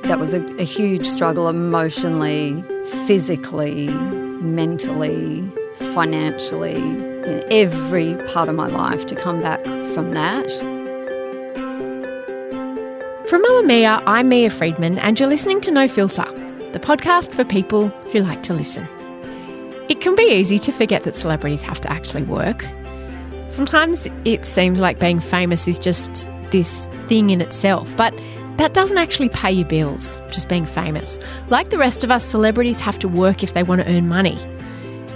That was a huge struggle emotionally, physically, mentally, financially, in every part of my life to come back from that. From Mamma Mia, I'm Mia Friedman and you're listening to No Filter, the podcast for people who like to listen. It can be easy to forget that celebrities have to actually work. Sometimes it seems like being famous is just this thing in itself, but that doesn't actually pay your bills, just being famous. Like the rest of us, celebrities have to work if they want to earn money.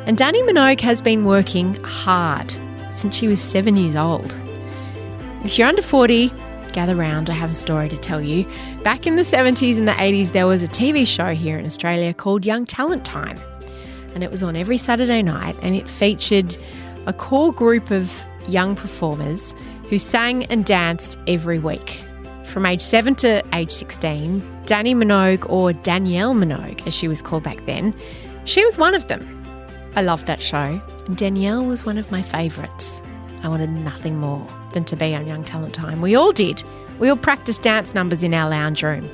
And Dannii Minogue has been working hard since she was 7 years old. If you're under 40, gather round, I have a story to tell you. Back in the 70s and the 80s, there was a TV show here in Australia called Young Talent Time. And it was on every Saturday night and it featured a core group of young performers who sang and danced every week. From age 7 to age 16, Dannii Minogue, or Danielle Minogue as she was called back then, she was one of them. I loved that show and Danielle was one of my favourites. I wanted nothing more than to be on Young Talent Time. We all did. We all practiced dance numbers in our lounge room.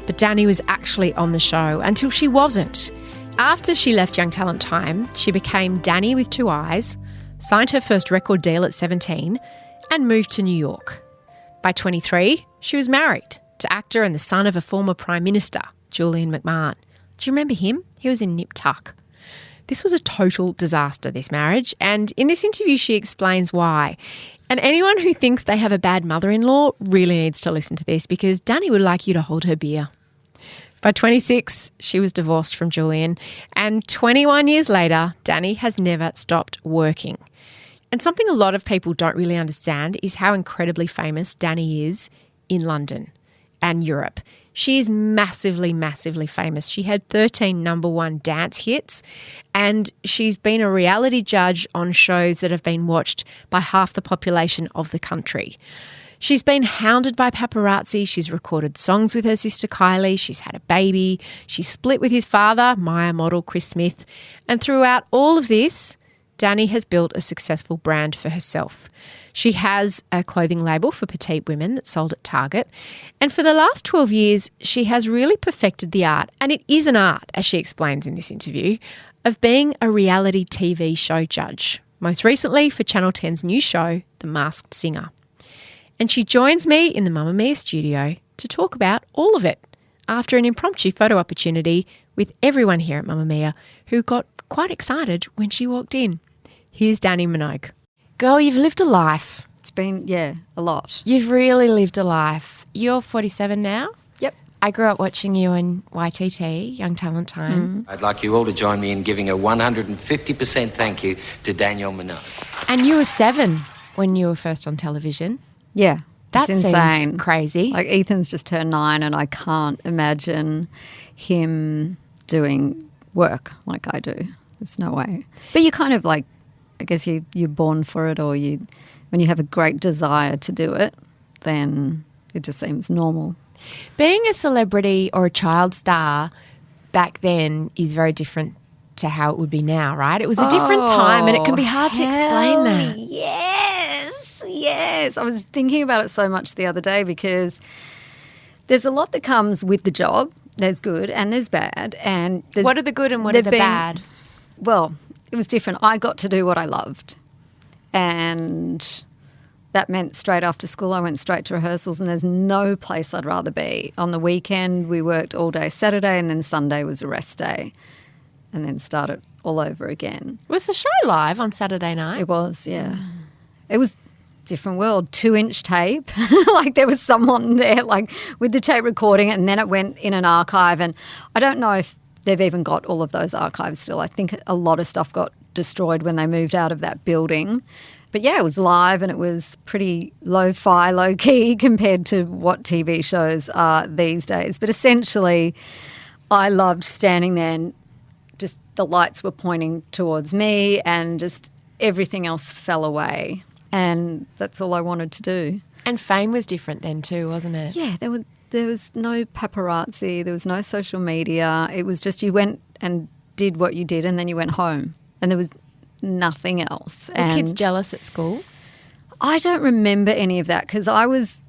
But Dannii was actually on the show until she wasn't. After she left Young Talent Time, she became Dannii with 2 eyes, signed her first record deal at 17 and moved to New York. By 23, she was married to actor and the son of a former Prime Minister, Julian McMahon. Do you remember him? He was in Nip Tuck. This was a total disaster, this marriage, and in this interview she explains why. And anyone who thinks they have a bad mother-in-law really needs to listen to this because Dannii would like you to hold her beer. By 26, she was divorced from Julian, and 21 years later, Dannii has never stopped working. And something a lot of people don't really understand is how incredibly famous Dannii is in London and Europe. She is massively, massively famous. She had 13 number one dance hits and she's been a reality judge on shows that have been watched by half the population of the country. She's been hounded by paparazzi. She's recorded songs with her sister Kylie. She's had a baby. She split with his father, Maya model Chris Smith. And throughout all of this, Dannii has built a successful brand for herself. She has a clothing label for petite women that sold at Target. And for the last 12 years, she has really perfected the art, and it is an art, as she explains in this interview, of being a reality TV show judge, most recently for Channel 10's new show, The Masked Singer. And she joins me in the Mamma Mia studio to talk about all of it after an impromptu photo opportunity with everyone here at Mamma Mia who got quite excited when she walked in. Here's Dannii Minogue. Girl, you've lived a life. It's been, a lot. You've really lived a life. You're 47 now? Yep. I grew up watching you on YTT, Young Talent Time. I'd like you all to join me in giving a 150% thank you to Danielle Minogue. And you were 7 when you were first on television. Yeah. That it's seems insane. Crazy. Like Ethan's just turned 9 and I can't imagine him doing work like I do. There's no way. But you kind of like, I guess you're born for it, or when you have a great desire to do it, then it just seems normal. Being a celebrity or a child star back then is very different to how it would be now, right? It was a different time and it can be hard to explain that. Yes. I was thinking about it so much the other day because there's a lot that comes with the job. There's good and there's bad. And what are the good and what are the bad? Well, it was different. I got to do what I loved, and that meant straight after school I went straight to rehearsals, and there's no place I'd rather be. On the weekend we worked all day Saturday, and then Sunday was a rest day, and then started all over again. Was the show live on Saturday night? It was, yeah. It was different world, 2-inch tape. Like there was someone there like with the tape recording it, and then it went in an archive, and I don't know if they've even got all of those archives still. I think a lot of stuff got destroyed when they moved out of that building. But yeah, it was live and it was pretty lo-fi, low-key compared to what TV shows are these days. But essentially, I loved standing there and just the lights were pointing towards me and just everything else fell away. And that's all I wanted to do. And fame was different then too, wasn't it? Yeah, there was no paparazzi, there was no social media. It was just you went and did what you did and then you went home and there was nothing else. Were kids jealous at school? I don't remember any of that because I was,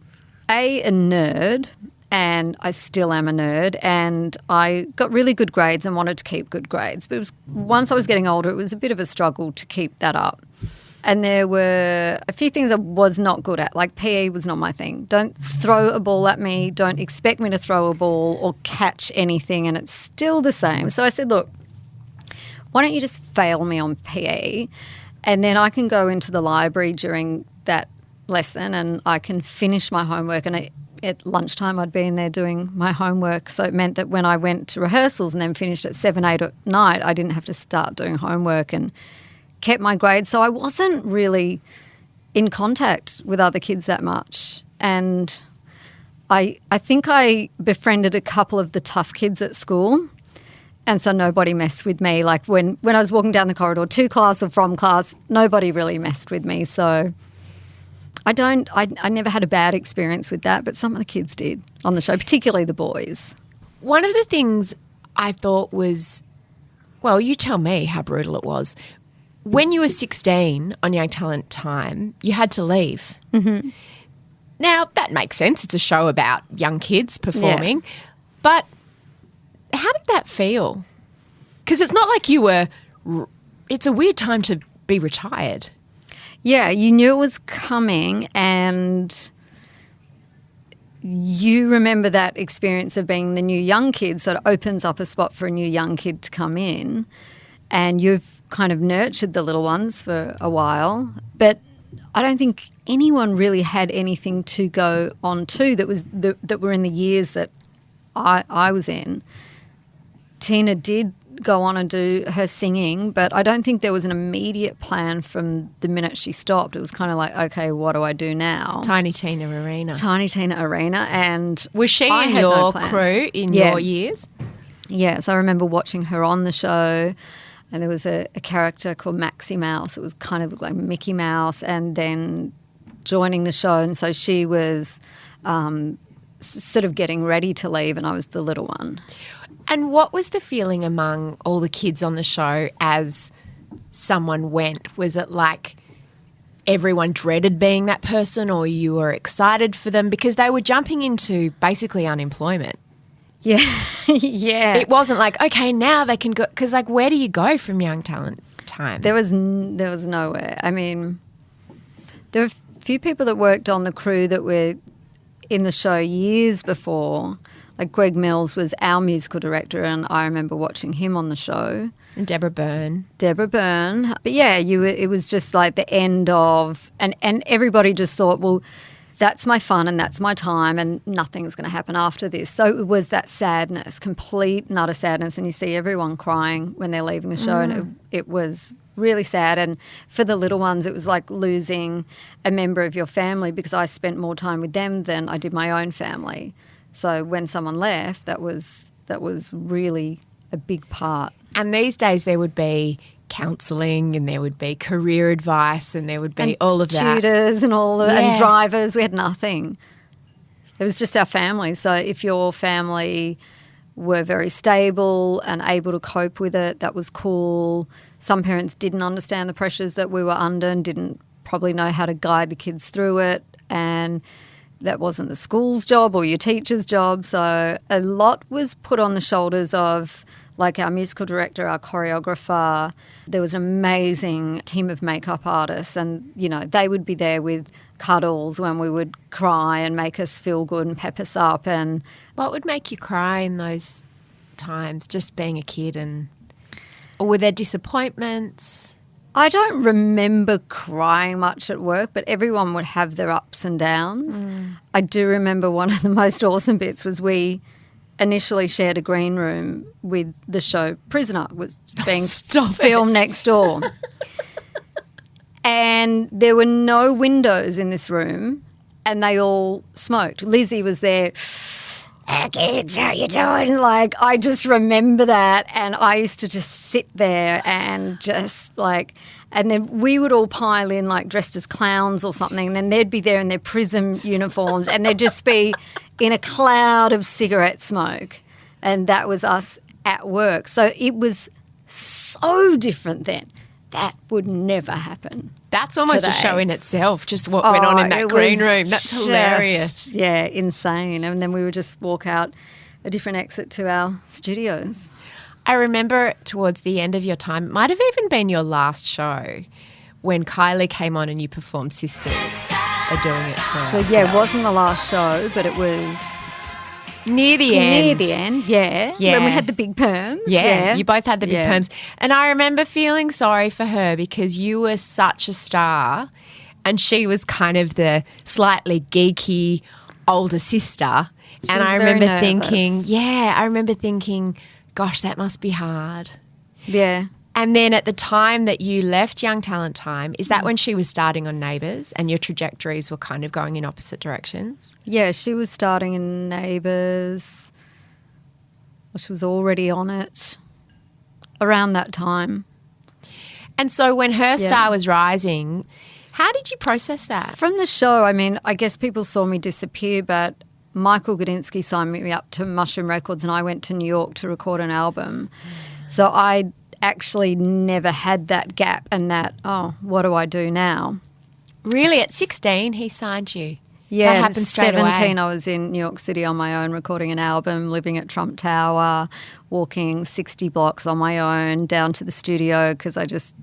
a nerd, and I still am a nerd, and I got really good grades and wanted to keep good grades. But once I was getting older, it was a bit of a struggle to keep that up. And there were a few things I was not good at, like PE was not my thing. Don't throw a ball at me, don't expect me to throw a ball or catch anything, and it's still the same. So I said, look, why don't you just fail me on PE, and then I can go into the library during that lesson and I can finish my homework. And at lunchtime I'd be in there doing my homework, so it meant that when I went to rehearsals and then finished at 7, 8 at night, I didn't have to start doing homework and kept my grades. So I wasn't really in contact with other kids that much. And I think I befriended a couple of the tough kids at school, and so nobody messed with me. Like when I was walking down the corridor to class or from class, nobody really messed with me. So I never had a bad experience with that, but some of the kids did on the show, particularly the boys. One of the things I thought was, well, you tell me how brutal it was. When you were 16 on Young Talent Time, you had to leave. Mm-hmm. Now, that makes sense. It's a show about young kids performing. Yeah. But how did that feel? Because it's not like you were – it's a weird time to be retired. Yeah, you knew it was coming, and you remember that experience of being the new young kid, so it opens up a spot for a new young kid to come in, and you've kind of nurtured the little ones for a while, but I don't think anyone really had anything to go on to that were in the years that I was in. Tina did go on and do her singing, but I don't think there was an immediate plan from the minute she stopped. It was kind of like, okay, what do I do now? Tiny Tina Arena. And was she in your crew in your years? Yes, I remember watching her on the show. And there was a character called Maxie Mouse. It was kind of looked like Mickey Mouse, and then joining the show. And so she was sort of getting ready to leave, and I was the little one. And what was the feeling among all the kids on the show as someone went? Was it like everyone dreaded being that person, or you were excited for them because they were jumping into basically unemployment? Yeah, yeah. It wasn't like, okay, now they can go, because like, where do you go from Young Talent Time? There was nowhere. I mean, there were a few people that worked on the crew that were in the show years before. Like Greg Mills was our musical director, and I remember watching him on the show. And Deborah Byrne. But yeah, it was just like the end of, and everybody just thought, well, that's my fun and that's my time and nothing's going to happen after this. So it was that sadness, complete and utter sadness, and you see everyone crying when they're leaving the show, and it was really sad. And for the little ones, it was like losing a member of your family, because I spent more time with them than I did my own family. So when someone left, that was really a big part. And these days there would be counselling, and there would be career advice, and there would be all of that. Tutors and and drivers. We had nothing. It was just our family. So if your family were very stable and able to cope with it, that was cool. Some parents didn't understand the pressures that we were under and didn't probably know how to guide the kids through it, and that wasn't the school's job or your teacher's job. So a lot was put on the shoulders of, like, our musical director, our choreographer. There was an amazing team of makeup artists, and, you know, they would be there with cuddles when we would cry and make us feel good and pep us up. And what would make you cry in those times, just being a kid? Or were there disappointments? I don't remember crying much at work, but everyone would have their ups and downs. I do remember one of the most awesome bits was we initially shared a green room with the show Prisoner, was being filmed next door. And there were no windows in this room, and they all smoked. Lizzie was there. Hey kids, how you doing? Like, I just remember that, and I used to just sit there and just like, and then we would all pile in like dressed as clowns or something, and then they'd be there in their prison uniforms, and they'd just be in a cloud of cigarette smoke, and that was us at work. So it was so different then. That would never happen. That's almost today. a show in itself, just what went on in that green room. That's hilarious. Yeah, insane. And then we would just walk out a different exit to our studios. I remember towards the end of your time, it might have even been your last show, when Kylie came on and you performed Sisters Are Doing It For Ourselves. So, yeah, it wasn't the last show, but it was near the end. Near the end, yeah. Yeah. When we had the big perms. Yeah, you both had the big Yeah. perms. And I remember feeling sorry for her because you were such a star and she was kind of the slightly geeky older sister. And was I very remember nervous. thinking, gosh, that must be hard. Yeah. And then at the time that you left Young Talent Time, is that when she was starting on Neighbours and your trajectories were kind of going in opposite directions? Yeah, she was starting in Neighbours. Well, she was already on it around that time. And so when her star was rising, how did you process that? From the show, I mean, I guess people saw me disappear, but Michael Gudinski signed me up to Mushroom Records and I went to New York to record an album. So I actually never had that gap and that, what do I do now? Really, at 16 he signed you? Yeah, that happened straight 17 away. I was in New York City on my own recording an album, living at Trump Tower, walking 60 blocks on my own down to the studio because I just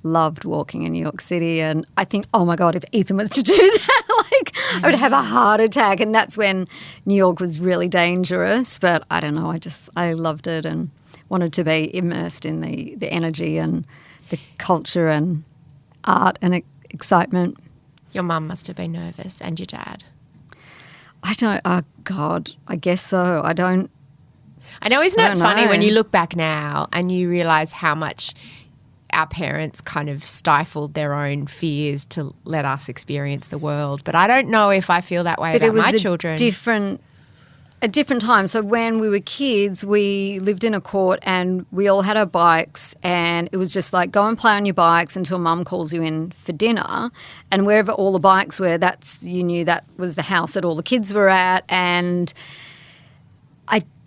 loved walking in New York City. And I think, oh my God, if Ethan was to do that, I would have a heart attack. And that's when New York was really dangerous. But I don't know, I loved it and wanted to be immersed in the energy and the culture and art and excitement. Your mum must have been nervous and your dad. Oh God, I guess so. I know, isn't it funny when you look back now and you realise how much our parents kind of stifled their own fears to let us experience the world. But I don't know if I feel that way about my children. A different time. So when we were kids, we lived in a court and we all had our bikes and it was just like go and play on your bikes until mum calls you in for dinner. And wherever all the bikes were, you knew that was the house that all the kids were at. And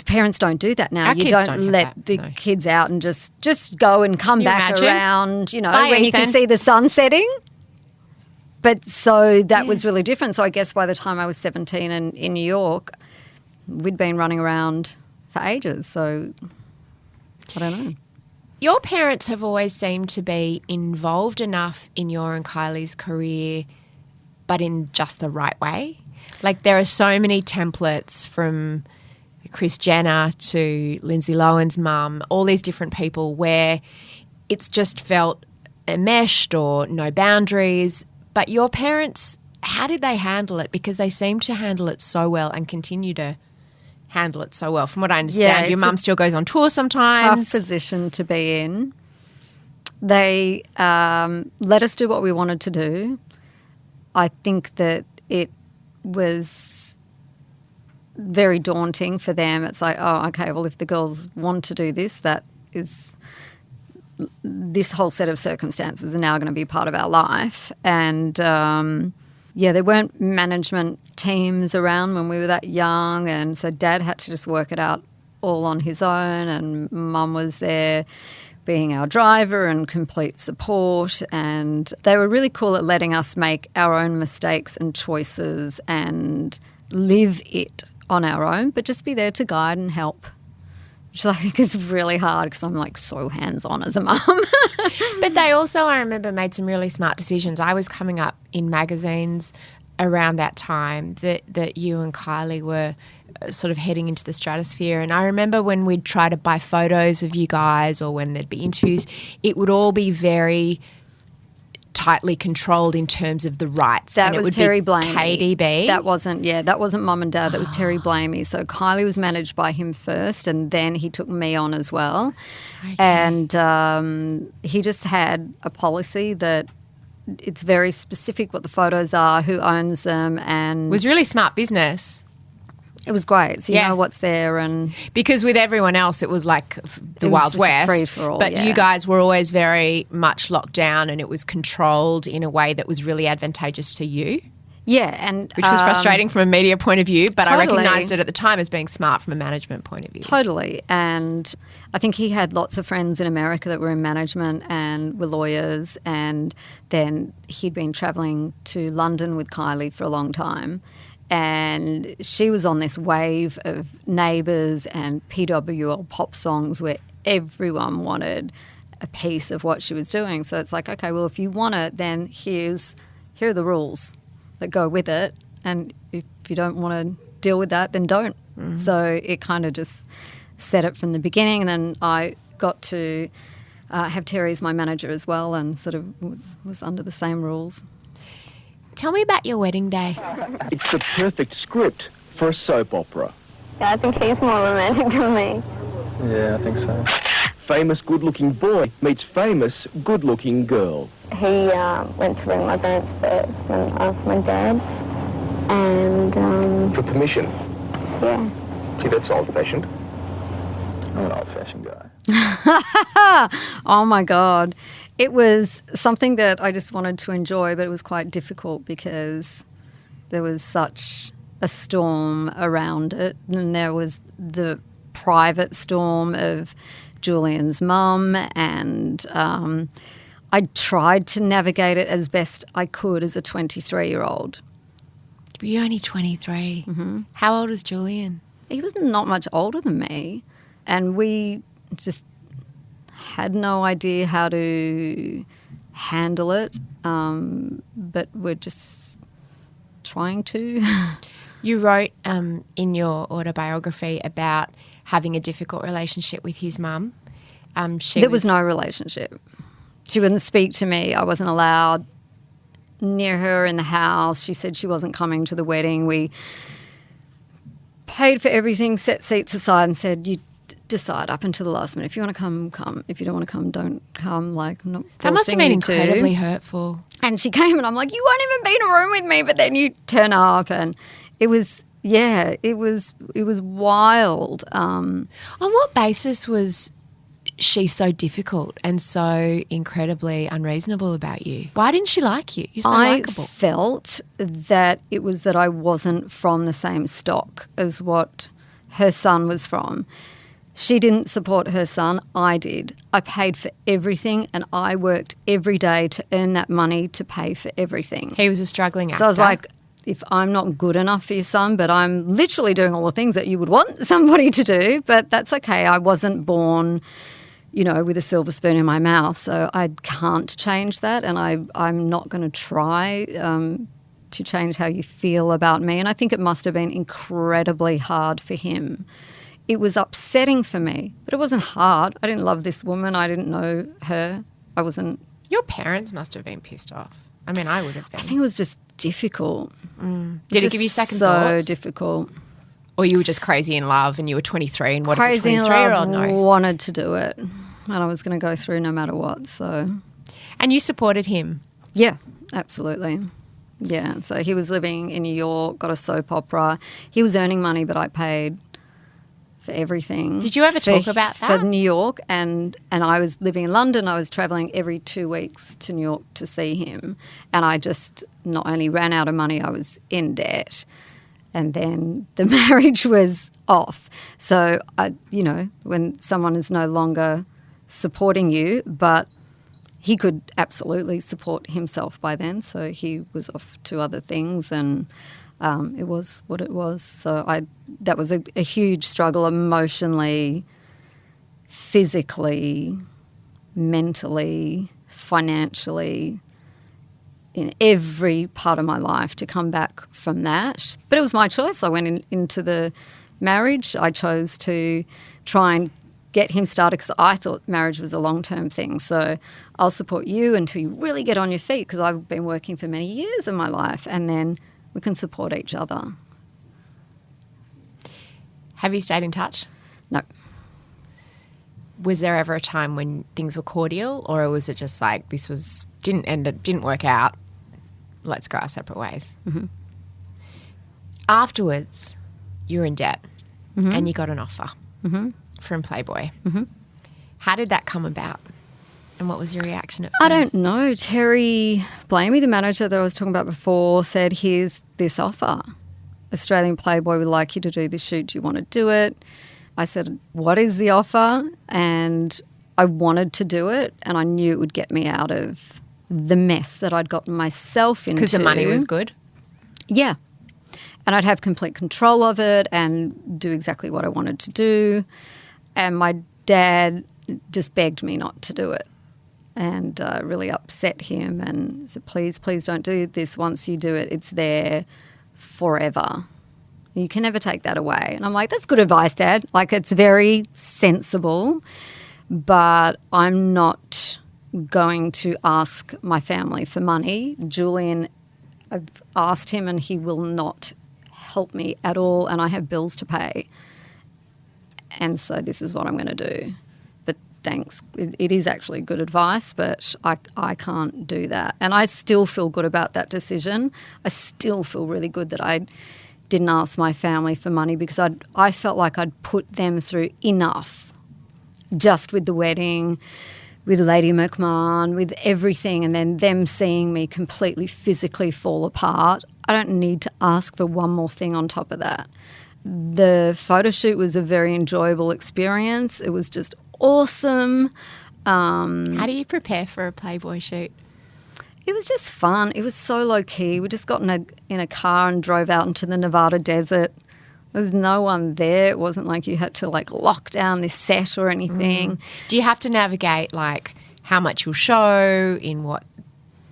parents don't do that now. Our you kids don't let the kids out and just go and come back imagine? around, Bye, when Ethan. you can see the sun setting. But so that was really different. So I guess by the time I was 17 and in New York, we'd been running around for ages. So I don't know. Your parents have always seemed to be involved enough in your and Kylie's career, but in just the right way. Like there are so many templates from Kris Jenner to Lindsay Lohan's mum, all these different people where it's just felt enmeshed or no boundaries. But your parents, how did they handle it? Because they seem to handle it so well and continue to handle it so well. From what I understand, your mum still goes on tour sometimes. Tough position to be in. They let us do what we wanted to do. I think that it was very daunting for them. It's like, oh, okay, well, if the girls want to do this, this whole set of circumstances are now going to be part of our life. And, there weren't management teams around when we were that young, and so Dad had to just work it out all on his own, and Mum was there being our driver and complete support. And they were really cool at letting us make our own mistakes and choices and live it on our own, but just be there to guide and help, which I think is really hard because I'm like so hands-on as a mum. But they also, I remember, made some really smart decisions. I was coming up in magazines around that time that you and Kylie were sort of heading into the stratosphere. And I remember when we'd try to buy photos of you guys or when there'd be interviews, it would all be very tightly controlled in terms of the rights. That and was Terry Blamey. KDB. That wasn't Mum and Dad. That was Terry Blamey. So Kylie was managed by him first, and then he took me on as well. Okay. And he just had a policy that it's very specific what the photos are, who owns them, and It was really smart business. it was great. So you know what's there, and Because with everyone else, it was like the It was Wild just a West. free-for-all, But yeah. you guys were always very much locked down and it was controlled in a way that was really advantageous to you. Yeah, and which was frustrating from a media point of view, but totally. I recognised it at the time as being smart from a management point of view. Totally. And I think he had lots of friends in America that were in management and were lawyers, and then he'd been travelling to London with Kylie for a long time, and she was on this wave of Neighbours and PWL pop songs where everyone wanted a piece of what she was doing. So it's like, okay, well, if you want it, then here are the rules that go with it, and if you don't want to deal with that, then don't. Mm-hmm. So it kind of just set it from the beginning, and then I got to have Terry as my manager as well, and sort of was under the same rules. Tell me about your wedding day. It's the perfect script for a soap opera. Yeah, I think he's more romantic than me. Yeah, I think so. Famous good-looking boy meets famous good-looking girl. He went to ring my parents first and asked my dad. And, For permission? Yeah. See, that's old-fashioned. I'm an old-fashioned guy. Oh, my God. It was something that I just wanted to enjoy, but it was quite difficult because there was such a storm around it, and there was the private storm of Julian's mum, and I tried to navigate it as best I could as a 23-year-old. You're only 23. Mm-hmm. How old was Julian? He was not much older than me, and we just had no idea how to handle it, but we're just trying to. You wrote in your autobiography about having a difficult relationship with his mum. There was no relationship. She wouldn't speak to me. I wasn't allowed near her in the house. She said she wasn't coming to the wedding. We paid for everything, set seats aside, and said, you decide up until the last minute. If you want to come, come. If you don't want to come, don't come. Like, I'm not forcing you to. That must have been incredibly hurtful. And she came and I'm like, you won't even be in a room with me, but then you turn up, and it was, yeah, it was wild. On what basis was she so difficult and so incredibly unreasonable about you? Why didn't she like you? You're so likeable. I felt that it was that I wasn't from the same stock as what her son was from. She didn't support her son. I did. I paid for everything, and I worked every day to earn that money to pay for everything. He was a struggling actor. So I was like, if I'm not good enough for your son, but I'm literally doing all the things that you would want somebody to do, but that's okay. I wasn't born, with a silver spoon in my mouth, so I can't change that, and I'm not going to try to change how you feel about me. And I think it must have been incredibly hard for him. It was upsetting for me, but it wasn't hard. I didn't love this woman. I didn't know her. I wasn't. Your parents must have been pissed off. I mean, I would have been. I think it was just difficult. Did it give you second thoughts? So difficult. Or you were just crazy in love and you were 23 and what Crazy does a in 23-year-old love, know? wanted to do it, and I was going to go through no matter what. So, and you supported him? Yeah, absolutely. Yeah, so he was living in New York, got a soap opera. He was earning money, but I paid for everything. Did you ever talk about that? For New York, and I was living in London. I was travelling every 2 weeks to New York to see him, and I just not only ran out of money, I was in debt. And then the marriage was off. So, when someone is no longer supporting you, but he could absolutely support himself by then. So he was off to other things, and it was what it was. So that was a huge struggle emotionally, physically, mentally, financially, in every part of my life to come back from that. But it was my choice. I went into the marriage. I chose to try and get him started because I thought marriage was a long-term thing. So I'll support you until you really get on your feet, because I've been working for many years in my life, and then we can support each other. Have you stayed in touch? No. Was there ever a time when things were cordial, or was it just like didn't work out, let's go our separate ways? Mm-hmm. Afterwards, you were in debt and you got an offer from Playboy. Mm-hmm. How did that come about? And what was your reaction at I first? don't know. Terry Blamey, the manager that I was talking about before, said, here's this offer. Australian Playboy would like you to do this shoot. Do you want to do it? I said, what is the offer? And I wanted to do it, and I knew it would get me out of the mess that I'd gotten myself into. Because the money was good? Yeah. And I'd have complete control of it and do exactly what I wanted to do. And my dad just begged me not to do it, and really upset him and said, please don't do this. Once you do it, it's there forever. You can never take that away. And I'm like, that's good advice, Dad. Like, it's very sensible, but I'm not going to ask my family for money. Julian, I've asked him and he will not help me at all, and I have bills to pay. And so this is what I'm going to do. But thanks. It is actually good advice, but I can't do that. And I still feel good about that decision. I still feel really good that I didn't ask my family for money, because I felt like I'd put them through enough just with the wedding, with Lady McMahon, with everything, and then them seeing me completely physically fall apart. I don't need to ask for one more thing on top of that. The photo shoot was a very enjoyable experience. It was just awesome. How do you prepare for a Playboy shoot? It was just fun. It was so low-key. We just got in a car and drove out into the Nevada desert. There was no one there. It wasn't like you had to, like, lock down this set or anything. Do you have to navigate, like, how much you'll show, in what,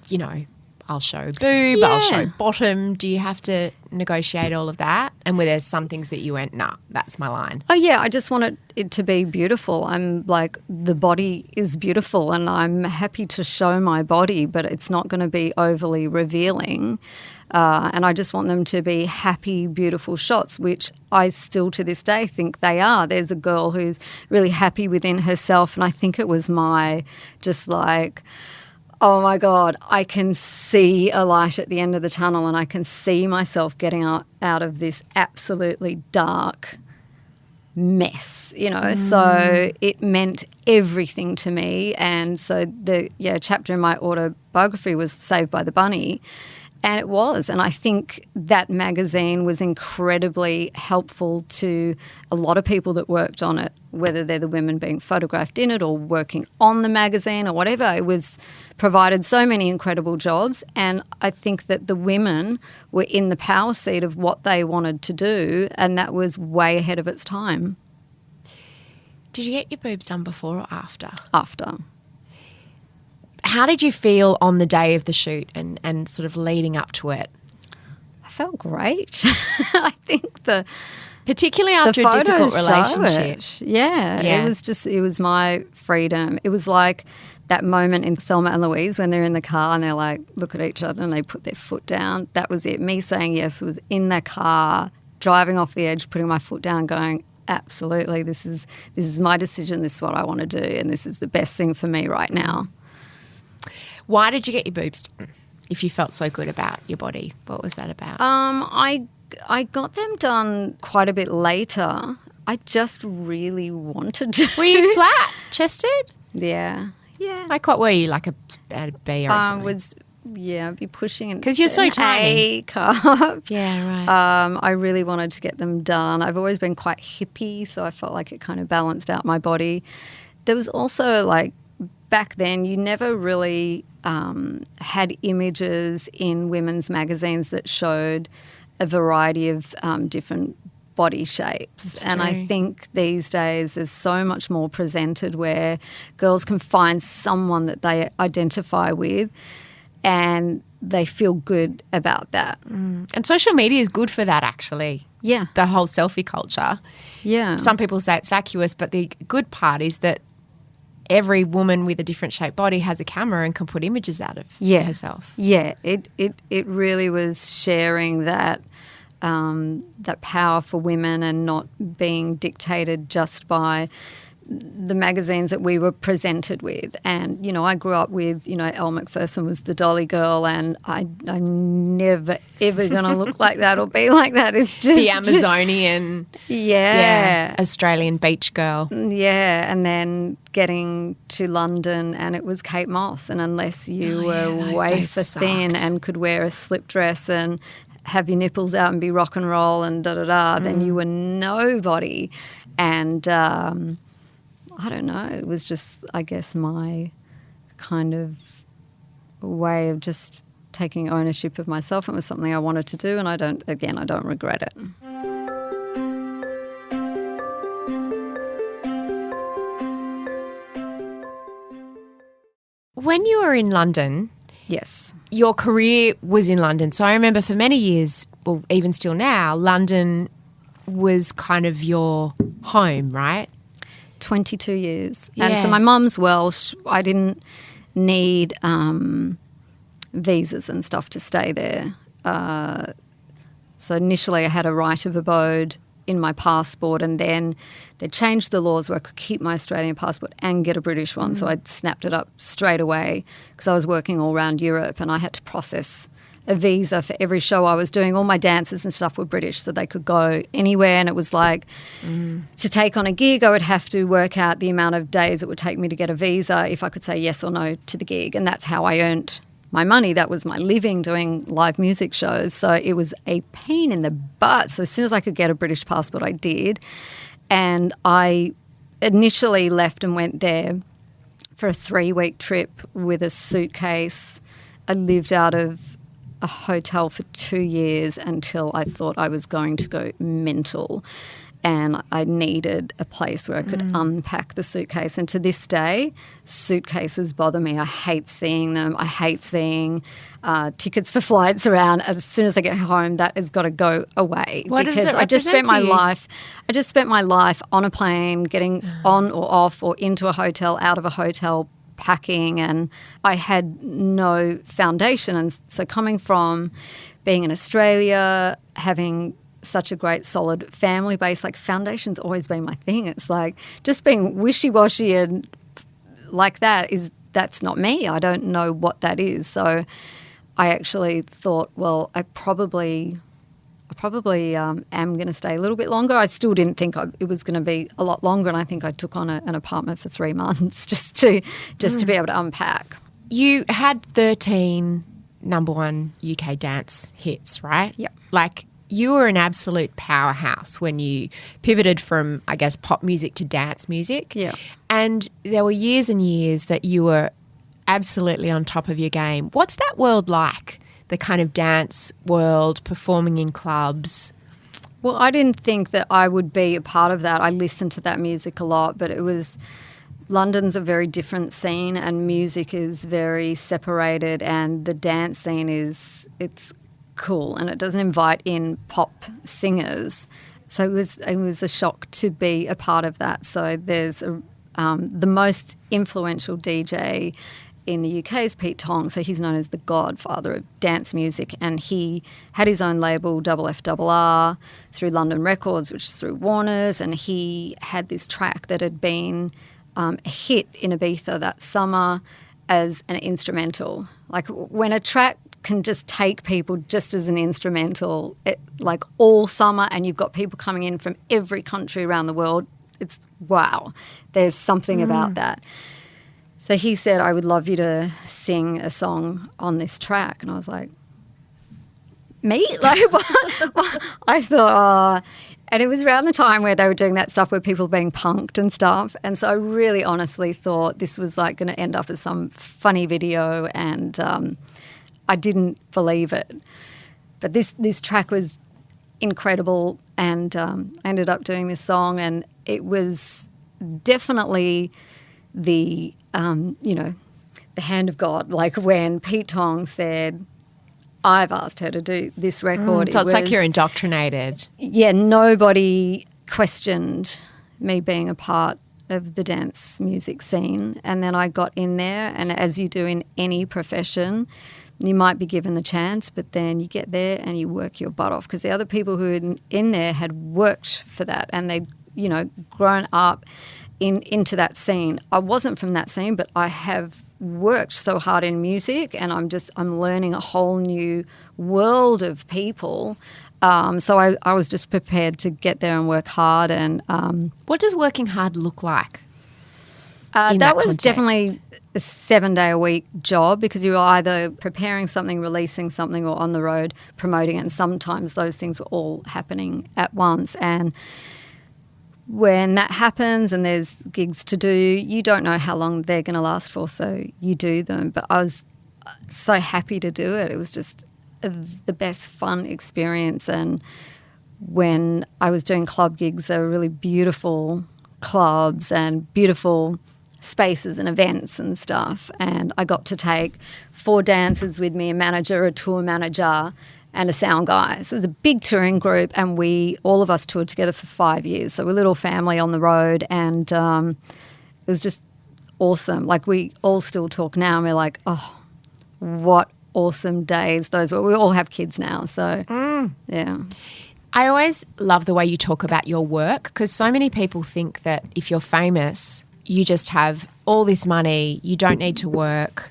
you know, I'll show boob, Yeah. I'll show bottom. Do you have to negotiate all of that? And were there some things that you went, nah, that's my line? Oh, yeah, I just wanted it to be beautiful. I'm like, the body is beautiful and I'm happy to show my body, but it's not going to be overly revealing. And I just want them to be happy, beautiful shots, which I still to this day think they are. There's a girl who's really happy within herself, and I think it was my just like, oh my God, I can see a light at the end of the tunnel, and I can see myself getting out of this absolutely dark mess, you know. So it meant everything to me. And so the chapter in my autobiography was Saved by the Bunny. And it was. And I think that magazine was incredibly helpful to a lot of people that worked on it, whether they're the women being photographed in it or working on the magazine or whatever. It was provided so many incredible jobs. And I think that the women were in the power seat of what they wanted to do, and that was way ahead of its time. Did you get your boobs done before or after? After. How did you feel on the day of the shoot and sort of leading up to it? I felt great. I think particularly after a difficult relationship. Yeah, it was my freedom. It was like that moment in Thelma and Louise when they're in the car and they're like, look at each other and they put their foot down. That was it. Me saying yes was in the car, driving off the edge, putting my foot down, going, absolutely, this is my decision, this is what I want to do, and this is the best thing for me right now. Why did you get your boobs done if you felt so good about your body? What was that about? I got them done quite a bit later. I just really wanted to. Were you flat-chested? Yeah. Like what were you, like a B or something? I'd be pushing it. Because you're so tiny. A cup. Yeah, right. I really wanted to get them done. I've always been quite hippie, so I felt like it kind of balanced out my body. There was also, like, back then you never really had images in women's magazines that showed a variety of different body shapes. That's and true. I think these days there's so much more presented where girls can find someone that they identify with and they feel good about that. And social media is good for that, actually. Yeah. The whole selfie culture. Yeah. Some people say it's vacuous, but the good part is that every woman with a different shaped body has a camera and can put images out of herself. Yeah, it really was sharing that power for women and not being dictated just by the magazines that we were presented with. And, you know, I grew up with, you know, Elle Macpherson was the Dolly girl, and I'm never, ever going to look like that or be like that. It's just the Amazonian, Australian beach girl. Yeah, and then getting to London and it was Kate Moss, and unless you were wafer thin and could wear a slip dress and have your nipples out and be rock and roll and da-da-da, then you were nobody. And I don't know, it was just, I guess, my kind of way of just taking ownership of myself. It was something I wanted to do, and I don't regret it. When you were in London, yes, your career was in London. So I remember for many years, well, even still now, London was kind of your home, right? 22 years. Yeah. And so my mum's Welsh. I didn't need visas and stuff to stay there. So initially I had a right of abode in my passport, and then they changed the laws where I could keep my Australian passport and get a British one. So I snapped it up straight away because I was working all around Europe, and I had to process a visa for every show I was doing. All my dancers and stuff were British, so they could go anywhere. And it was like to take on a gig, I would have to work out the amount of days it would take me to get a visa if I could say yes or no to the gig. And that's how I earned my money. That was my living, doing live music shows. So it was a pain in the butt. So as soon as I could get a British passport, I did. And I initially left and went there for a 3-week trip with a suitcase. I lived out of a hotel for 2 years until I thought I was going to go mental, and I needed a place where I could unpack the suitcase. And to this day, suitcases bother me. I hate seeing them. I hate seeing tickets for flights around. As soon as I get home, that has got to go away. What because does it I just spent my represent to you? I just spent my life on a plane, getting on or off or into a hotel, out of a hotel, packing, and I had no foundation. And so coming from being in Australia, having such a great solid family base, like foundation's always been my thing. It's like just being wishy-washy and like that's not me. I don't know what that is. So I actually thought, well, I probably am going to stay a little bit longer. I still didn't think it was going to be a lot longer, and I think I took on an apartment for 3 months just to be able to unpack. You had 13 number one UK dance hits, right? Yep. Like, you were an absolute powerhouse when you pivoted from, I guess, pop music to dance music. Yeah. And there were years and years that you were absolutely on top of your game. What's that world like? The kind of dance world, performing in clubs? Well, I didn't think that I would be a part of that. I listened to that music a lot, but London's a very different scene, and music is very separated, and the dance scene it's cool, and it doesn't invite in pop singers. So it was a shock to be a part of that. So there's the most influential DJ in the UK is Pete Tong, so he's known as the godfather of dance music, and he had his own label, FFRR, through London Records, which is through Warner's, and he had this track that had been a hit in Ibiza that summer as an instrumental. Like when a track can just take people just as an instrumental, like all summer, and you've got people coming in from every country around the world, it's wow, there's something about that. So he said, I would love you to sing a song on this track. And I was like, me? Like, what? I thought, and it was around the time where they were doing that stuff where people were being punked and stuff. And so I really honestly thought this was like going to end up as some funny video, and I didn't believe it. But this track was incredible, and I ended up doing this song, and it was definitely the hand of God. Like when Pete Tong said, I've asked her to do this record. So it's like you're indoctrinated. Yeah, nobody questioned me being a part of the dance music scene. And then I got in there, and as you do in any profession, you might be given the chance, but then you get there and you work your butt off, because the other people who were in there had worked for that, and they'd, grown up into that scene. I wasn't from that scene, but I have worked so hard in music, and I'm learning a whole new world of people. So I was just prepared to get there and work hard. And what does working hard look like? That was definitely a 7-day-a-week job, because you were either preparing something, releasing something, or on the road promoting it. And sometimes those things were all happening at once. And when that happens and there's gigs to do, you don't know how long they're going to last for, so you do them. But I was so happy to do it. It was just the best fun experience. And when I was doing club gigs, they were really beautiful clubs and beautiful spaces and events and stuff. And I got to take 4 dancers with me, a manager, a tour manager, and a sound guy. So it was a big touring group, and all of us toured together for 5 years. So we're a little family on the road, and it was just awesome. Like, we all still talk now, and we're like, oh, what awesome days those were. We all have kids now, so yeah. I always love the way you talk about your work, because so many people think that if you're famous, you just have all this money, you don't need to work,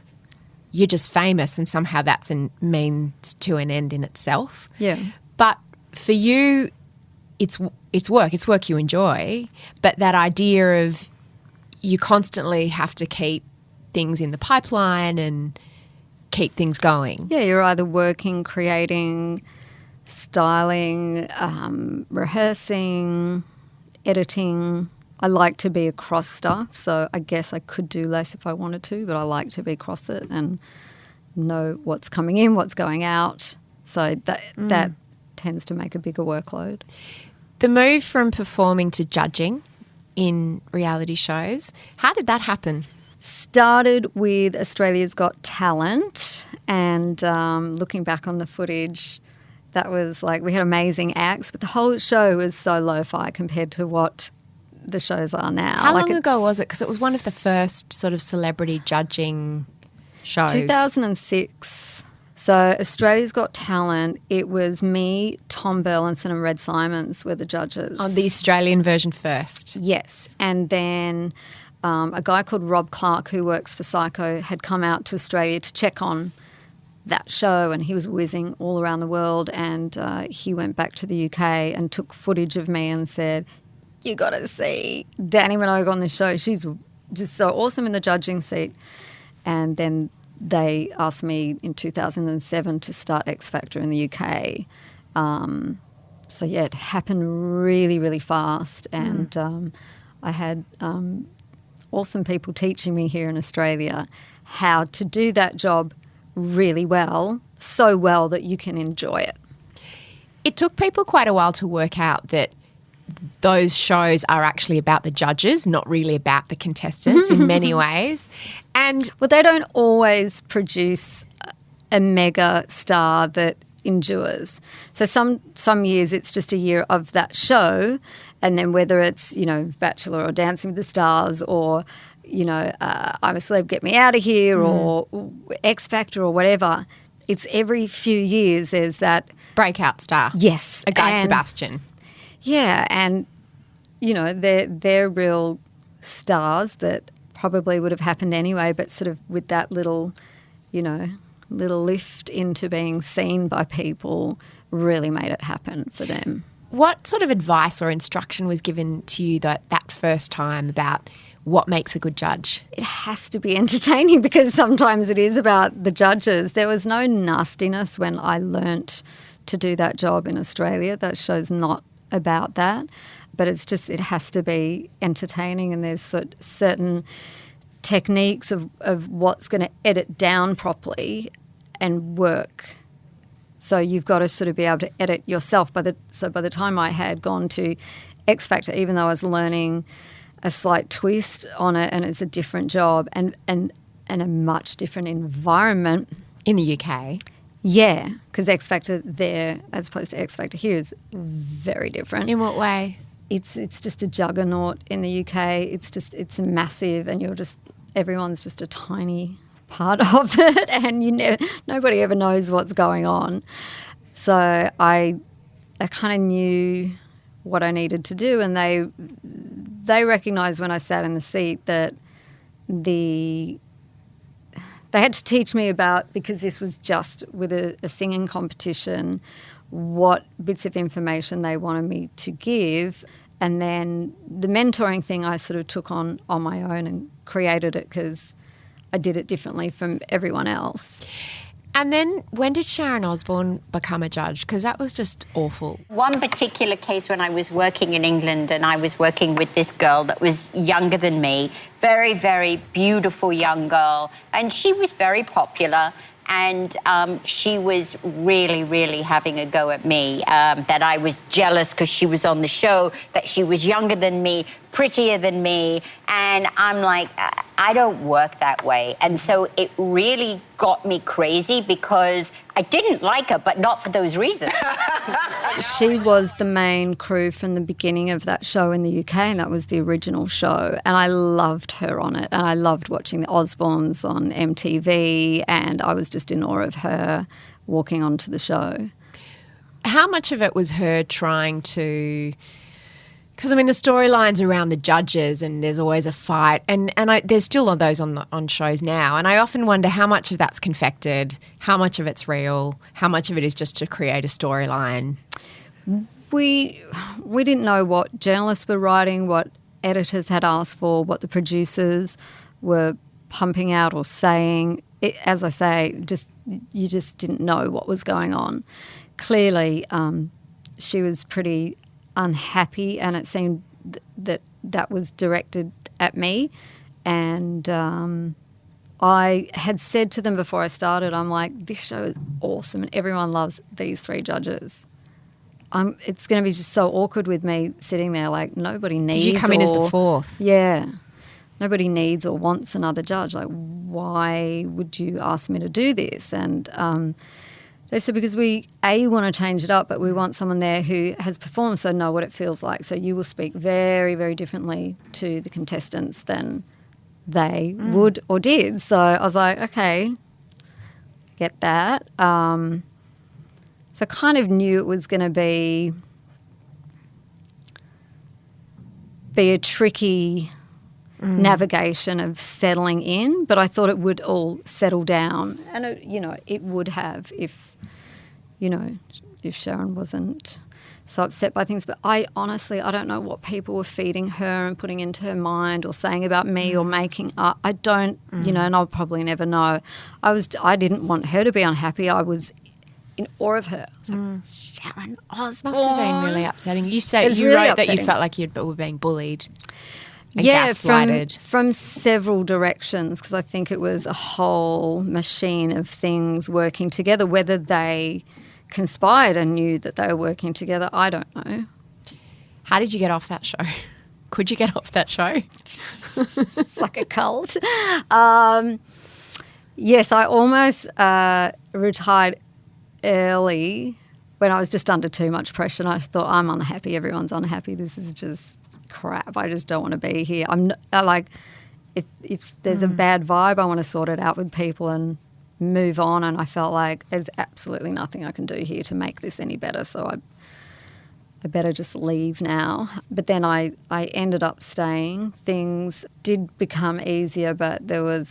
you're just famous, and somehow that's a means to an end in itself. Yeah. But for you, it's work you enjoy, but that idea of you constantly have to keep things in the pipeline and keep things going. Yeah, you're either working, creating, styling, rehearsing, editing. I like to be across stuff, so I guess I could do less if I wanted to, but I like to be across it and know what's coming in, what's going out. So that tends to make a bigger workload. The move from performing to judging in reality shows, how did that happen? Started with Australia's Got Talent, and looking back on the footage, that was like, we had amazing acts, but the whole show was so lo-fi compared to what the shows are now. How long ago was it? Because it was one of the first sort of celebrity judging shows. 2006. So Australia's Got Talent, it was me, Tom Burlinson and Red Simons were the judges. On the Australian version first. Yes. And then a guy called Rob Clark, who works for Psycho, had come out to Australia to check on that show, and he was whizzing all around the world, and he went back to the UK and took footage of me and said, you got to see Dannii Minogue on this show. She's just so awesome in the judging seat. And then they asked me in 2007 to start X Factor in the UK. So, yeah, it happened really, really fast. And I had awesome people teaching me here in Australia how to do that job really well, so well that you can enjoy it. It took people quite a while to work out that those shows are actually about the judges, not really about the contestants in many ways. And well, they don't always produce a mega star that endures. So some years it's just a year of that show, and then whether it's, Bachelor or Dancing with the Stars or, I'm a Celeb, Get Me Out of Here or X Factor or whatever, it's every few years there's that breakout star. Yes. A Guy Sebastian. Yeah, and, they're real stars that probably would have happened anyway, but sort of with that little lift into being seen by people really made it happen for them. What sort of advice or instruction was given to you that first time about what makes a good judge? It has to be entertaining, because sometimes it is about the judges. There was no nastiness when I learnt to do that job in Australia. That show's not about that, but it has to be entertaining, and there's certain techniques of what's going to edit down properly and work. So you've got to sort of be able to edit yourself. By the time I had gone to X Factor, even though I was learning a slight twist on it, and it's a different job and a much different environment. In the UK? Yeah, because X Factor there, as opposed to X Factor here, is very different. In what way? It's just a juggernaut in the UK. It's massive, and everyone's just a tiny part of it, and nobody ever knows what's going on. So I kind of knew what I needed to do, and they recognised when I sat in the seat that they had to teach me about, because this was just with a singing competition, what bits of information they wanted me to give. And then the mentoring thing I sort of took on my own and created it because I did it differently from everyone else. And then when did Sharon Osbourne become a judge? Because that was just awful. One particular case when I was working in England and I was working with this girl that was younger than me, very, very beautiful young girl, and she was very popular. And she was really, really having a go at me, that I was jealous because she was on the show, that she was younger than me, prettier than me. And I'm like, I don't work that way. And so it really got me crazy because I didn't like her, but not for those reasons. She was the main crew from the beginning of that show in the UK, and that was the original show. And I loved her on it, and I loved watching the Osbournes on MTV, and I was just in awe of her walking onto the show. How much of it was her trying to... Because, I mean, the storylines around the judges, and there's always a fight, and there's still those on shows now, and I often wonder how much of that's confected, how much of it's real, how much of it is just to create a storyline. We didn't know what journalists were writing, what editors had asked for, what the producers were pumping out or saying. As I say, you just didn't know what was going on. Clearly, she was pretty unhappy, and it seemed that was directed at me. And I had said to them before I started, I'm like, this show is awesome and everyone loves these three judges. It's going to be just so awkward with me sitting there, like nobody needs. Did you come in as the fourth? Yeah. Nobody needs or wants another judge. Like, why would you ask me to do this? And they said, because we, want to change it up, but we want someone there who has performed, so know what it feels like. So you will speak very, very differently to the contestants than they would or did. So I was like, okay, get that. So I kind of knew it was going to be a tricky navigation of settling in, but I thought it would all settle down. And, it would have if Sharon wasn't so upset by things. But I don't know what people were feeding her and putting into her mind or saying about me or making up. I don't, and I'll probably never know. I didn't want her to be unhappy. I was in awe of her. I was like, Sharon Osbourne. Must have been really upsetting. You really wrote upsetting. that you felt like you were being bullied. And yeah, gaslighted. from several directions, because I think it was a whole machine of things working together. Whether they conspired and knew that they were working together, I don't know. How did you get off that show? Could you get off that show? Like a cult. Yes, I almost retired early when I was just under too much pressure, and I thought, I'm unhappy, everyone's unhappy, this is just crap, I just don't want to be here. I'm like, if there's a bad vibe, I want to sort it out with people and move on, and I felt like there's absolutely nothing I can do here to make this any better, so I better just leave now. But then I ended up staying. Things did become easier, but there were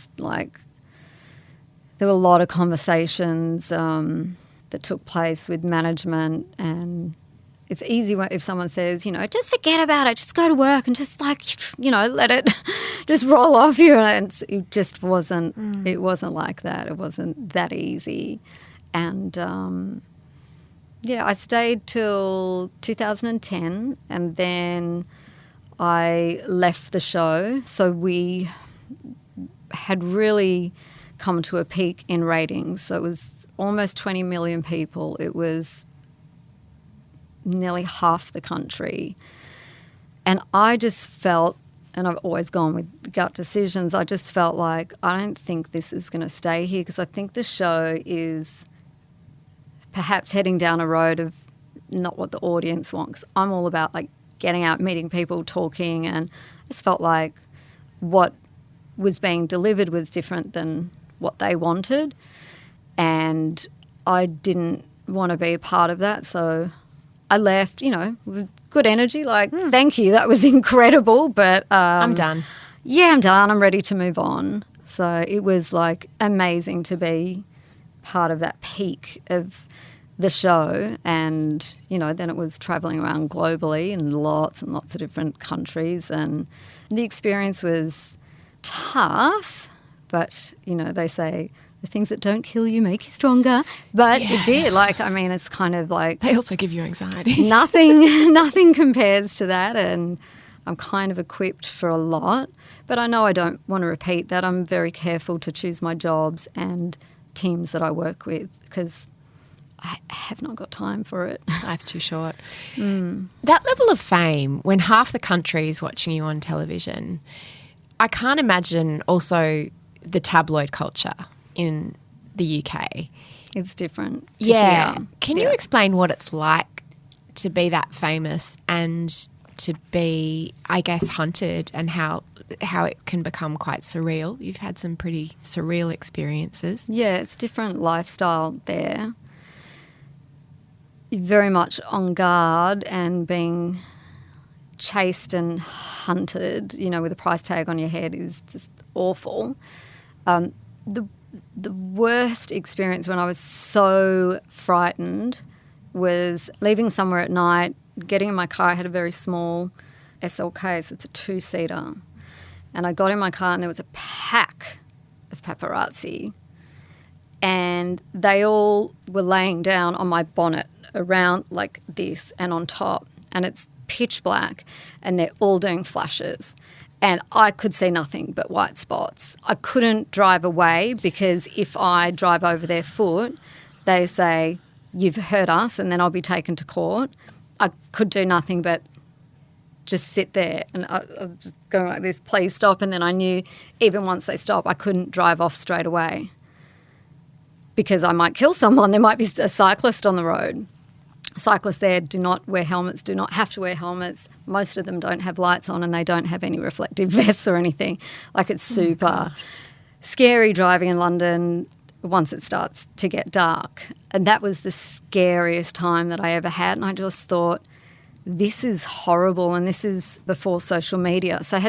a lot of conversations that took place with management, and it's easy if someone says, just forget about it, just go to work and just let it just roll off you. And it just wasn't, it wasn't like that. It wasn't that easy. And, I stayed till 2010, and then I left the show. So we had really come to a peak in ratings. So it was almost 20 million people. It was nearly half the country. And I just felt, and I've always gone with gut decisions, I just felt like I don't think this is going to stay here, because I think the show is perhaps heading down a road of not what the audience wants. I'm all about getting out, meeting people, talking, and I just felt like what was being delivered was different than what they wanted, and I didn't want to be a part of that, so I left, good energy. Like, thank you, that was incredible. But I'm done. Yeah, I'm done. I'm ready to move on. So it was like amazing to be part of that peak of the show, and then it was traveling around globally in lots and lots of different countries, and the experience was tough, but they say the things that don't kill you make you stronger, but it did. Like, I mean, it's kind of like They also give you anxiety. nothing compares to that, and I'm kind of equipped for a lot, but I know I don't want to repeat that. I'm very careful to choose my jobs and teams that I work with, because I have not got time for it. Life's too short. That level of fame, when half the country is watching you on television, I can't imagine also the tabloid culture in the UK. It's different. Yeah. Here. Can you explain what it's like to be that famous and to be, I guess, hunted, and how it can become quite surreal? You've had some pretty surreal experiences. Yeah, it's different lifestyle there. Very much on guard and being chased and hunted, with a price tag on your head is just awful. The worst experience, when I was so frightened, was leaving somewhere at night, getting in my car. I had a very small SLK, so it's a 2-seater. And I got in my car and there was a pack of paparazzi, and they all were laying down on my bonnet around like this and on top, and it's pitch black, and they're all doing flashes, and I could see nothing but white spots. I couldn't drive away, because if I drive over their foot, they say, you've hurt us, and then I'll be taken to court. I could do nothing but just sit there, and I was just going like this, please stop. And then I knew even once they stop, I couldn't drive off straight away, because I might kill someone. There might be a cyclist on the road. Cyclists there do not wear helmets, do not have to wear helmets. Most of them don't have lights on, and they don't have any reflective vests or anything. Like, it's super scary driving in London once it starts to get dark. And that was the scariest time that I ever had. And I just thought, this is horrible, and this is before social media. So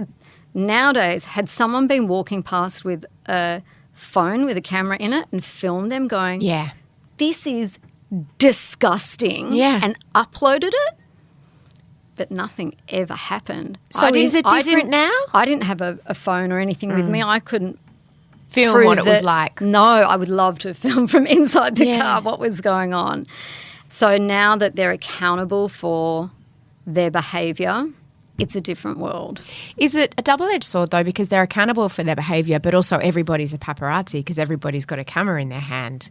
nowadays, had someone been walking past with a phone with a camera in it and filmed them going, this is disgusting, and uploaded it, but nothing ever happened. So is it different now? I didn't have a phone or anything with me. I couldn't film what it was like. No, I would love to film from inside the car what was going on. So now that they're accountable for their behaviour, it's a different world. Is it a double-edged sword, though, because they're accountable for their behaviour, but also everybody's a paparazzi because everybody's got a camera in their hand?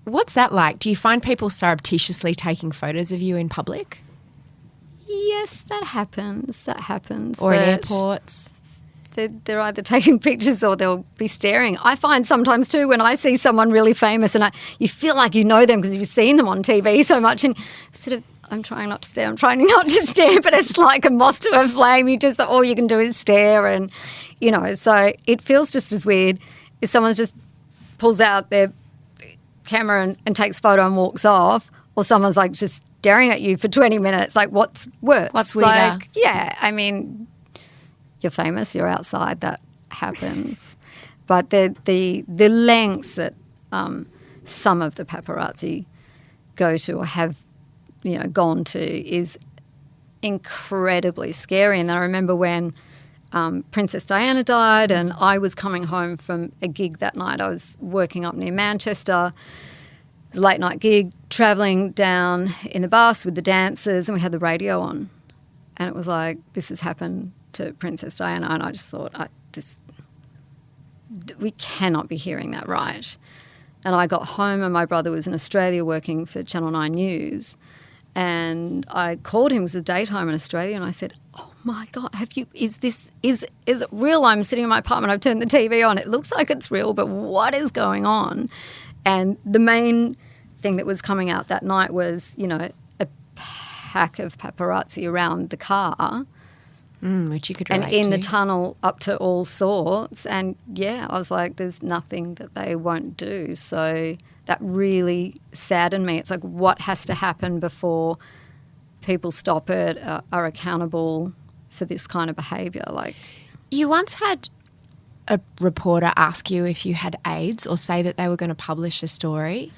What's that like? Do you find people surreptitiously taking photos of you in public? Yes, that happens. Or in airports? They're either taking pictures or they'll be staring. I find sometimes too, when I see someone really famous and you feel like you know them because you've seen them on TV so much, and sort of, I'm trying not to stare, but it's like a moth to a flame. All you can do is stare, and, so it feels just as weird if someone just pulls out their camera and takes a photo and walks off, or someone's like just staring at you for 20 minutes. Like, what's worse? What's weirder? Like, yeah, I mean, you're famous, you're outside, that happens. But the lengths that some of the paparazzi go to or have, gone to is incredibly scary. And then I remember when Princess Diana died, and I was coming home from a gig that night. I was working up near Manchester. It was a late night gig, travelling down in the bus with the dancers, and we had the radio on. And it was like, this has happened to Princess Diana. And I just thought, we cannot be hearing that right. And I got home, and my brother was in Australia working for Channel 9 News. And I called him, it was a daytime in Australia, and I said, oh my God, is it real? I'm sitting in my apartment, I've turned the TV on, it looks like it's real, but what is going on? And the main thing that was coming out that night was, a pack of paparazzi around the car. Which you could relate and in to. the tunnel up to all sorts. And, I was like, there's nothing that they won't do. So that really saddened me. It's like, what has to happen before people stop it, are accountable for this kind of behaviour. Like, you once had a reporter ask you if you had AIDS or say that they were going to publish a story.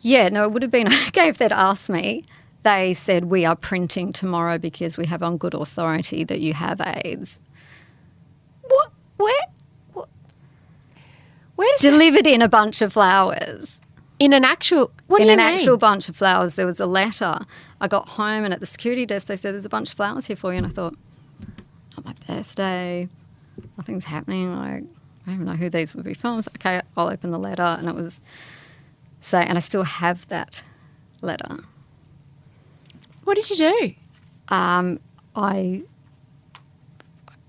Yeah, no, it would have been okay if they'd asked me. They said, we are printing tomorrow because we have on good authority that you have AIDS. What? Where does Delivered in a bunch of flowers. in an actual what in do you an mean? actual bunch of flowers, there was a letter. I got home and at the security desk they said, there's a bunch of flowers here for you. And I thought, not my birthday. Nothing's happening. Like, I don't even know who these would be from. I was like, okay, I'll open the letter. And it was and I still have that letter. What did you do? I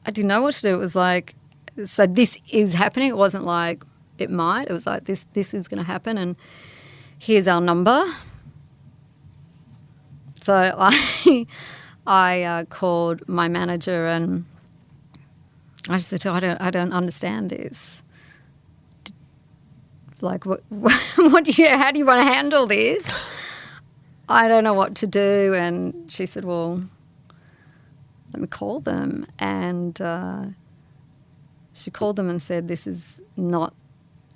didn't know what to do. It was like, so this is happening. It wasn't like it might. It was like, this is going to happen and here's our number. So I called my manager and I just said to her, I don't understand this. Like, how do you want to handle this? I don't know what to do. And she said, well, let me call them. And she called them and said, this is not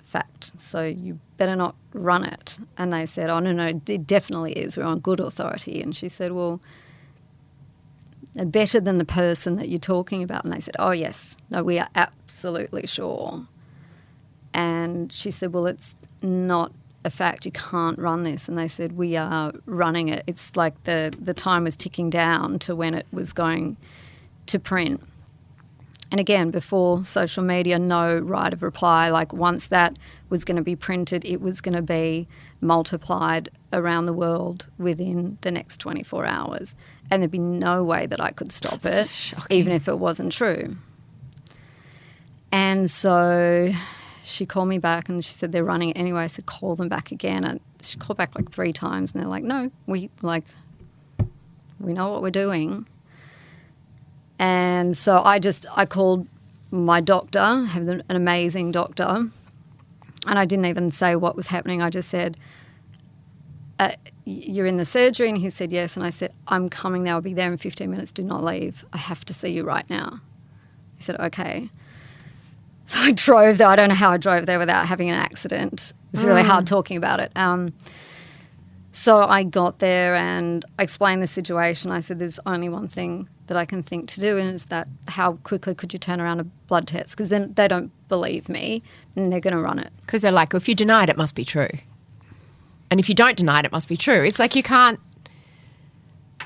fact, so you better not run it. And they said, oh, no, it definitely is. We're on good authority. And she said, well, better than the person that you're talking about. And they said, oh, yes, no, we are absolutely sure. And she said, well, it's not a fact. You can't run this. And they said, we are running it. It's like the time was ticking down to when it was going to print. And again, before social media, no right of reply. Like once that was going to be printed, it was going to be multiplied around the world within the next 24 hours. And there'd be no way that I could stop it, even if it wasn't true. And so she called me back and she said, they're running it anyway. I said, call them back again. And she called back like 3 times and they're like, no, we know what we're doing. And so I called my doctor, I have an amazing doctor, and I didn't even say what was happening. I just said, you're in the surgery? And he said, yes. And I said, I'm coming now. I'll be there in 15 minutes. Do not leave. I have to see you right now. He said, okay. So I drove there. I don't know how I drove there without having an accident. It's really hard talking about it. So I got there and I explained the situation. I said, there's only one thing that I can think to do, and it's that how quickly could you turn around a blood test? Because then they don't believe me and they're going to run it. Because they're like, well, if you deny it, it must be true. And if you don't deny it, it must be true. It's like you can't.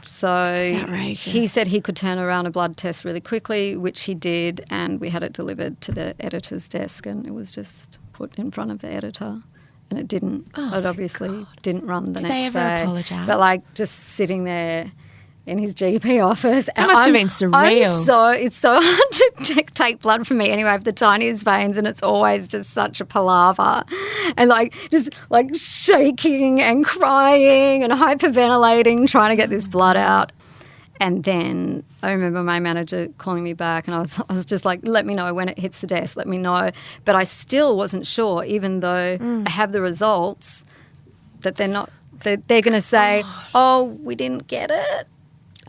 So he said he could turn around a blood test really quickly, which he did, and we had it delivered to the editor's desk and it was just put in front of the editor. And it didn't. It obviously didn't run the next day. Did they ever apologise? But like just sitting there in his GP office. That must have been surreal. It's so hard to take blood from me. Anyway, I have the tiniest veins and it's always just such a palaver. And like just like shaking and crying and hyperventilating, trying to get this blood out. And then I remember my manager calling me back and I was just like, let me know when it hits the desk, let me know. But I still wasn't sure, even though I have the results, that they're going to say, oh, we didn't get it.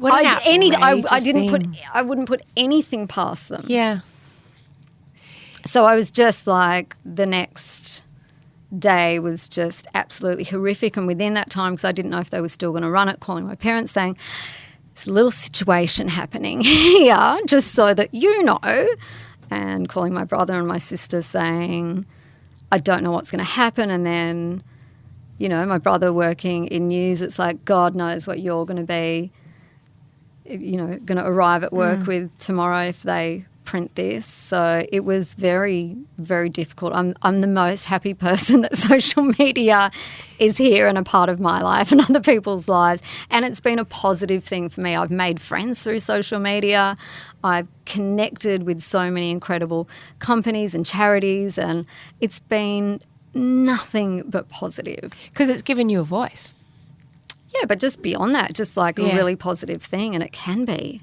I wouldn't put anything past them. Yeah. So I was just like, the next day was just absolutely horrific. And within that time, because I didn't know if they were still going to run it, calling my parents saying, there's a little situation happening here, just so that you know, and calling my brother and my sister saying, I don't know what's going to happen. And then, you know, my brother working in news, it's like, God knows what you're going to be, you know, going to arrive at work with tomorrow if they print this. So it was very, very difficult. I'm the most happy person that social media is here and a part of my life and other people's lives. And it's been a positive thing for me. I've made friends through social media. I've connected with so many incredible companies and charities, and it's been nothing but positive. Because it's given you a voice. Yeah, but just beyond that, just like a really positive thing, and it can be.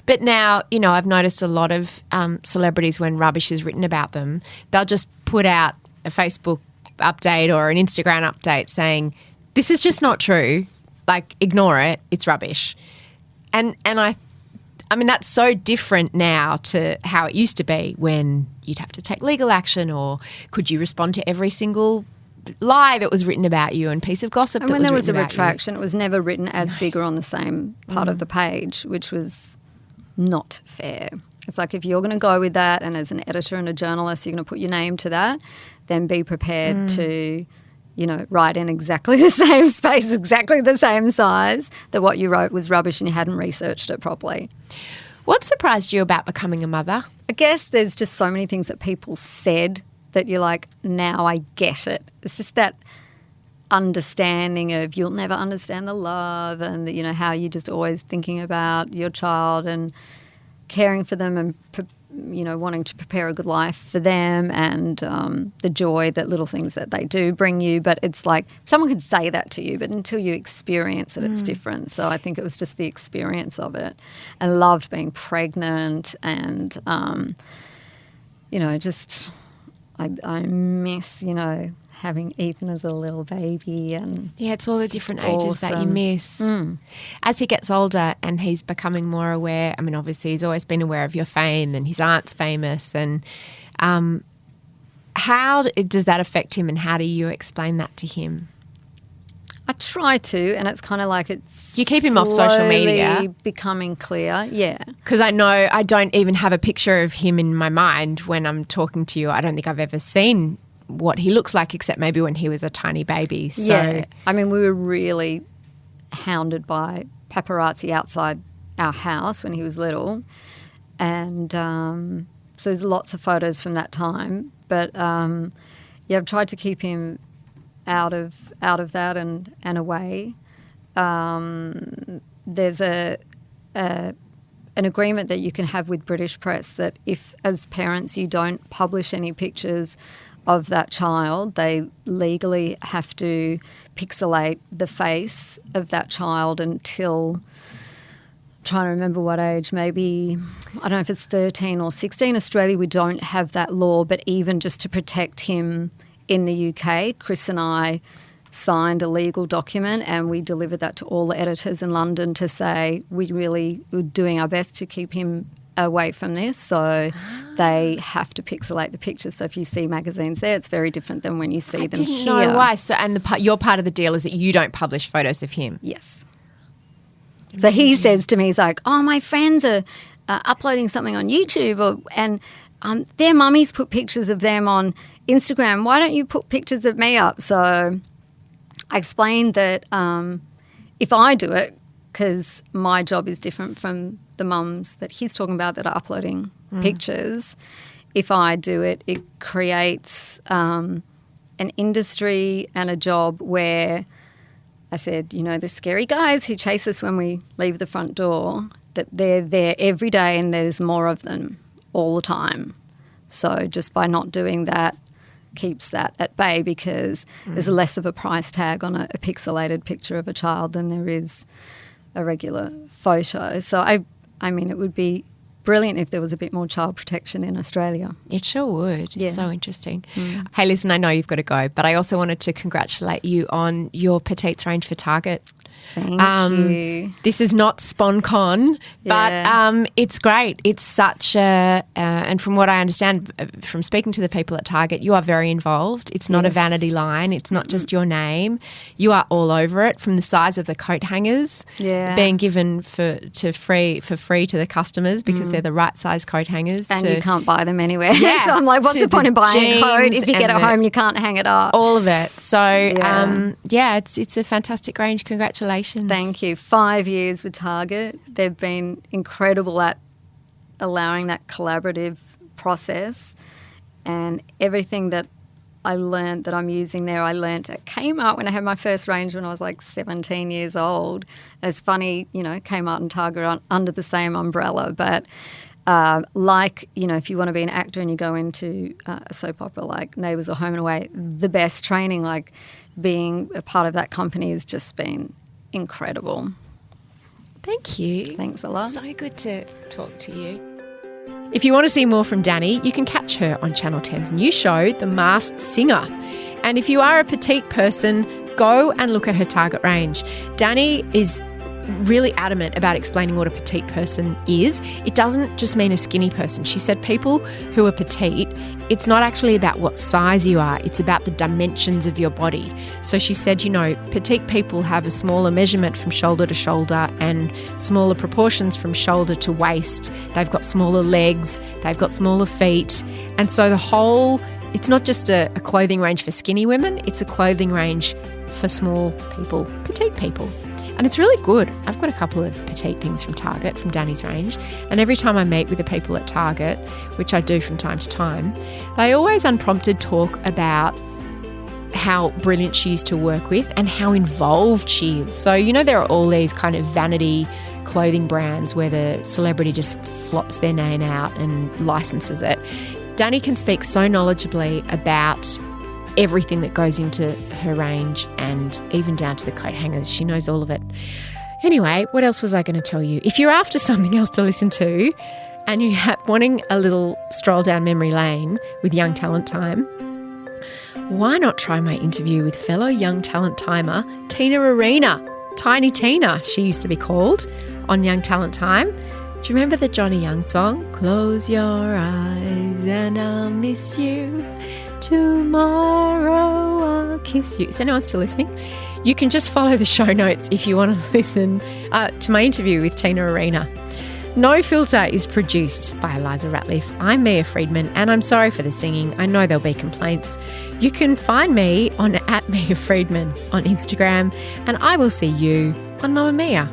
But now, you know, I've noticed a lot of celebrities, when rubbish is written about them, they'll just put out a Facebook update or an Instagram update saying, this is just not true, like ignore it, it's rubbish. And I mean, that's so different now to how it used to be when you'd have to take legal action, or could you respond to every single lie that was written about you and piece of gossip. And when there was a retraction, it was never written as big or on the same part of the page, which was not fair. It's like, if you're going to go with that, and as an editor and a journalist, you're going to put your name to that, then be prepared to, you know, write in exactly the same space, exactly the same size, that what you wrote was rubbish and you hadn't researched it properly. What surprised you about becoming a mother? I guess there's just so many things that people said that you're like, now I get it. It's just that understanding of you'll never understand the love, and you know, how you're just always thinking about your child and caring for them, and you know, wanting to prepare a good life for them, and the joy that little things that they do bring you. But it's like, someone could say that to you, but until you experience it, it's different. So I think it was just the experience of it. I loved being pregnant, and you know, just I miss, you know, having Ethan as a little baby. And yeah, it's all the different ages that you miss. As he gets older and he's becoming more aware, I mean, obviously he's always been aware of your fame, and his aunt's famous, and how does that affect him, and how do you explain that to him? I try to, and it's kind of like it's you keep him off social media, slowly becoming clear. Yeah, because I know I don't even have a picture of him in my mind when I'm talking to you. I don't think I've ever seen what he looks like, except maybe when he was a tiny baby. So yeah, I mean, we were really hounded by paparazzi outside our house when he was little, and so there's lots of photos from that time. But yeah, I've tried to keep him out of that and away. There's an agreement that you can have with British press that if, as parents, you don't publish any pictures of that child, they legally have to pixelate the face of that child until, I'm trying to remember what age, maybe, I don't know if it's 13 or 16. Australia, we don't have that law, but even just to protect him in the UK, Chris and I signed a legal document, and we delivered that to all the editors in London to say we really were doing our best to keep him away from this. So they have to pixelate the pictures. So if you see magazines there, it's very different than when you see them here. I didn't know why. So, and your part of the deal is that you don't publish photos of him? Yes. So he says to me, he's like, oh, my friends are uploading something on YouTube, and their mummies put pictures of them on Instagram. Why don't you put pictures of me up? So I explained that if I do it, because my job is different from the mums that he's talking about that are uploading pictures, if I do it, it creates an industry and a job where I said, you know, the scary guys who chase us when we leave the front door, that they're there every day and there's more of them all the time. So just by not doing that keeps that at bay, because there's less of a price tag on a pixelated picture of a child than there is a regular photo. So I mean, it would be brilliant if there was a bit more child protection in Australia. It sure would. Yeah. It's so interesting. Hey, listen, I know you've got to go, but I also wanted to congratulate you on your petites range for Target. Thank you. This is not SponCon, but it's great. It's such a, and from what I understand from speaking to the people at Target, you are very involved. It's not a vanity line. It's not just your name. You are all over it, from the size of the coat hangers being given for free to the customers, because they're the right size coat hangers. And you can't buy them anywhere. Yeah, so I'm like, what's the point of buying a coat if you get it home, you can't hang it up? All of it. So, it's a fantastic range. Congratulations. Thank you. 5 years with Target. They've been incredible at allowing that collaborative process, and everything that I learned that I'm using there, I learned at Kmart when I had my first range when I was like 17 years old. And it's funny, you know, Kmart and Target are under the same umbrella, but you know, if you want to be an actor and you go into a soap opera like Neighbours or Home and Away, the best training, like being a part of that company, has just been incredible. Thank you. Thanks a lot. So good to talk to you. If you want to see more from Dannii, you can catch her on Channel 10's new show, The Masked Singer. And if you are a petite person, go and look at her Target range. Dannii is really adamant about explaining what a petite person is. It doesn't just mean a skinny person. She said people who are petite, it's not actually about what size you are, it's about the dimensions of your body. So she said, petite people have a smaller measurement from shoulder to shoulder and smaller proportions from shoulder to waist. They've got smaller legs, they've got smaller feet. And so it's not just a clothing range for skinny women, it's a clothing range for small people, petite people. And it's really good. I've got a couple of petite things from Target, from Dannii's range. And every time I meet with the people at Target, which I do from time to time, they always unprompted talk about how brilliant she is to work with and how involved she is. So, there are all these kind of vanity clothing brands where the celebrity just flops their name out and licenses it. Dannii can speak so knowledgeably about everything that goes into her range and even down to the coat hangers. She knows all of it. Anyway, what else was I going to tell you? If you're after something else to listen to and you're wanting a little stroll down memory lane with Young Talent Time, why not try my interview with fellow Young Talent Timer Tina Arena, Tiny Tina, she used to be called, on Young Talent Time. Do you remember the Johnny Young song? Close your eyes and I'll miss you. Tomorrow I'll kiss you. Is anyone still listening? You can just follow the show notes if you want to listen to my interview with Tina Arena. No Filter is produced by Eliza Ratliff. I'm Mia Friedman, and I'm sorry for the singing. I know there'll be complaints. You can find me on @Mia Friedman on Instagram, and I will see you on Mamma Mia.